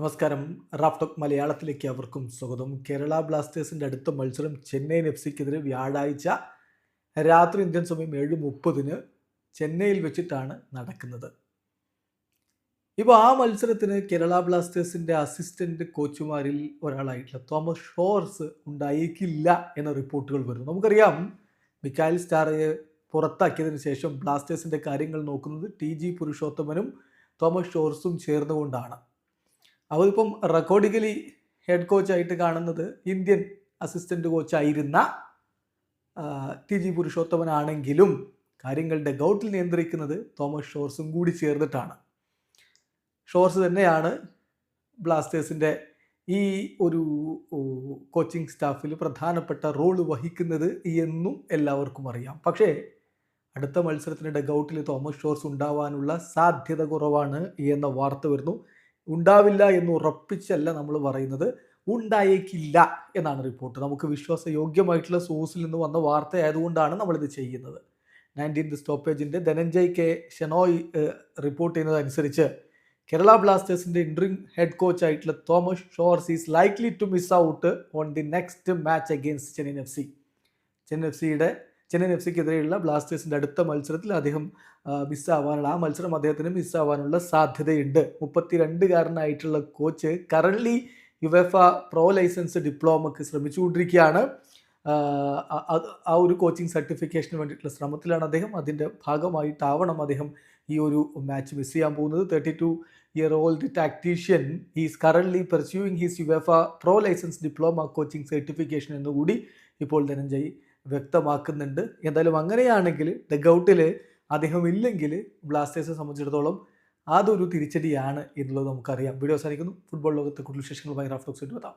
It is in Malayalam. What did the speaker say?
നമസ്കാരം. റാഫ്ടോക്ക് മലയാളത്തിലേക്ക് അവർക്കും സ്വാഗതം. കേരള ബ്ലാസ്റ്റേഴ്സിൻ്റെ അടുത്ത മത്സരം ചെന്നൈയിൻ എഫ്.സിക്കെതിരെ വ്യാഴാഴ്ച രാത്രി ഇന്ത്യൻ സമയം 7:30 ചെന്നൈയിൽ വെച്ചിട്ടാണ് നടക്കുന്നത്. ഇപ്പോൾ ആ മത്സരത്തിന് കേരള ബ്ലാസ്റ്റേഴ്സിൻ്റെ അസിസ്റ്റന്റ് കോച്ചുമാരിൽ ഒരാളായിട്ടുള്ള തോമസ് ഷോർസ് ഉണ്ടായേക്കില്ല എന്ന റിപ്പോർട്ടുകൾ വരുന്നു. നമുക്കറിയാം, മിക്കായൽ സ്റ്റാറയെ പുറത്താക്കിയതിനു ശേഷം ബ്ലാസ്റ്റേഴ്സിൻ്റെ കാര്യങ്ങൾ നോക്കുന്നത് ടി.ജി. പുരുഷോത്തമനും തോമസ് ഷോർസും ചേർന്നുകൊണ്ടാണ്. അവരിപ്പം റെക്കോർഡിക്കലി ഹെഡ് കോച്ചായിട്ട് കാണുന്നത് ഇന്ത്യൻ അസിസ്റ്റൻ്റ് കോച്ചായിരുന്ന ടി.ജി. പുരുഷോത്തമനാണെങ്കിലും കാര്യങ്ങളുടെ ഗൗട്ടിൽ നിയന്ത്രിക്കുന്നത് തോമസ് ഷോർസും കൂടി ചേർന്നിട്ടാണ്. ഷോർസ് തന്നെയാണ് ബ്ലാസ്റ്റേഴ്സിൻ്റെ ഈ ഒരു കോച്ചിങ് സ്റ്റാഫിൽ പ്രധാനപ്പെട്ട റോള് വഹിക്കുന്നത് എന്നും എല്ലാവർക്കും അറിയാം. പക്ഷേ അടുത്ത മത്സരത്തിനിടെ ഗൗട്ടിൽ തോമസ് ഷോർസ് ഉണ്ടാവാനുള്ള സാധ്യത കുറവാണ് എന്ന വാർത്ത വരുന്നു. ഉണ്ടാവില്ല എന്ന് ഉറപ്പിച്ചല്ല നമ്മൾ പറയുന്നത്, ഉണ്ടായേക്കില്ല എന്നാണ് റിപ്പോർട്ട്. നമുക്ക് വിശ്വാസയോഗ്യമായിട്ടുള്ള സോഴ്സിൽ നിന്ന് വന്ന വാർത്തയായതുകൊണ്ടാണ് നമ്മളിത് ചെയ്യുന്നത്. 19th സ്റ്റോപ്പേജിൻ്റെ ധനഞ്ജയ് കെ ഷെനോയ് റിപ്പോർട്ട് ചെയ്യുന്നതനുസരിച്ച് കേരള ബ്ലാസ്റ്റേഴ്സിൻ്റെ ഇൻട്രിം ഹെഡ് കോച്ച് ആയിട്ടുള്ള Tomasz Tchorz is likely to miss out on the next match against Chennaiyin FC. Chennaiyin എഫ്.സിക്കെതിരെയുള്ള ബ്ലാസ്റ്റേഴ്സിൻ്റെ അടുത്ത മത്സരത്തിൽ അദ്ദേഹം ആ മത്സരം അദ്ദേഹത്തിന് മിസ്സാവാനുള്ള സാധ്യതയുണ്ട്. 32-കാരനായിട്ടുള്ള coach currently UEFA pro licence ഡിപ്ലോമയ്ക്ക് ശ്രമിച്ചുകൊണ്ടിരിക്കുകയാണ്. ആ ഒരു കോച്ചിങ് സർട്ടിഫിക്കേഷന് വേണ്ടിയിട്ടുള്ള ശ്രമത്തിലാണ് അദ്ദേഹം. അതിൻ്റെ ഭാഗമായിട്ടാവണം അദ്ദേഹം ഈ ഒരു മാച്ച് മിസ് ചെയ്യാൻ പോകുന്നത്. 32-year-old tactician is currently pursuing his UEFA pro licence diploma coaching certification എന്നുകൂടി ഇപ്പോൾ ധനഞ്ജയ് വ്യക്തമാക്കുന്നുണ്ട്. എന്തായാലും അങ്ങനെയാണെങ്കിൽ ഡഗൌട്ടിൽ അദ്ദേഹം ഇല്ലെങ്കിൽ ബ്ലാസ്റ്റേഴ്സിനെ സംബന്ധിച്ചിടത്തോളം അതൊരു തിരിച്ചടിയാണ് എന്നുള്ളത് നമുക്കറിയാം. വീഡിയോ അവസാനിക്കുന്നു. ഫുട്ബോൾ ലോകത്തെ കൂടുതൽ വിശേഷങ്ങളുമായി റാഫ്ടോക്സ് എത്താം.